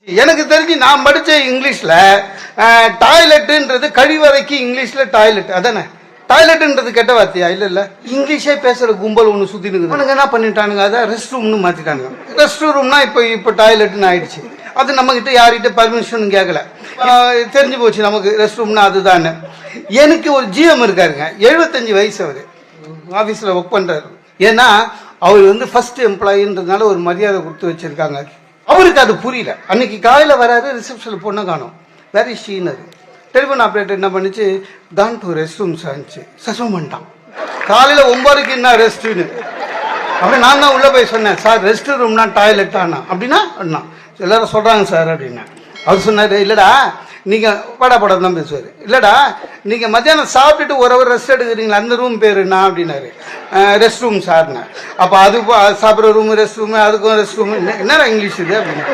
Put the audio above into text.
எனக்கு தெரிஞ்சு நான் படிச்ச இங்கிலீஷ்ல டாய்லெட்ன்றது கழிவறைக்கு இங்கிலீஷ்ல டாய்லெட் அதானே. டாய்லெட்ன்றது கெட்ட வார்த்தையா? இல்ல இல்ல, இங்கிலீஷே பேசுற கும்பல் ஒன்று சுத்தி இருக்குது. என்ன பண்ணிட்டானுங்க, அதான் ரெஸ்ட் ரூம்னு மாத்திட்டானுங்க. ரெஸ்ட் ரூம்னா இப்போ டாய்லெட்னு ஆயிடுச்சு. அது நம்ம கிட்ட யார்கிட்ட பர்மிஷன் கேட்கல, தெரிஞ்சு போச்சு நமக்கு ரெஸ்ட் ரூம்னா அதுதான். எனக்கு ஒரு ஜிஎம் இருக்காருங்க, 75 வயசு, அவர் ஆபீஸ்ல ஒர்க் பண்றாரு. ஏன்னா அவர் வந்து ஃபர்ஸ்ட் எம்ப்ளாயின்றதுனால ஒரு மரியாதை கொடுத்து வச்சிருக்காங்க. அவருக்கு அது புரியல. அன்னைக்கு காலையில் வராரு, ரிசப்ஷனில் பொண்ணை காணும், வேற ஷீனர். டெலிஃபோன் ஆப்ரேட்டர் என்ன பண்ணிச்சு, தான் டூ ரெஸ்ட் ரூம்ஸ் ஆச்சு, சஸ்பெண்ட் பண்ணிட்டான். காலையில் 9க்கு என்ன ரெஸ்ட்டுன்னு. அப்புறம் நான் தான் உள்ளே போய் சொன்னேன், சார் ரெஸ்ட் ரூம்னா டாய்லெட் ஆனா அப்படின்னா அண்ணா எல்லாரும் சொல்கிறாங்க சார் அப்படின்னா. அவர் சொன்னார், இல்லைடா நீங்கள் படம் தான் பேசுவார், இல்லைடா நீங்கள் மத்தியானம் சாப்பிட்டுட்டு ஒரு ஹவர் ரெஸ்ட் எடுக்கிறீங்களா, அந்த ரூம் பேர் என்ன அப்படின்னாரு. ரெஸ்ட் ரூம் சார்னு. அப்போ அது சாப்பிட்ற ரூமு ரெஸ்ட் ரூமு, அதுக்கும் ரெஸ்ட் ரூமு, என்னடா இங்கிலீஷ் இது அப்படின்னு.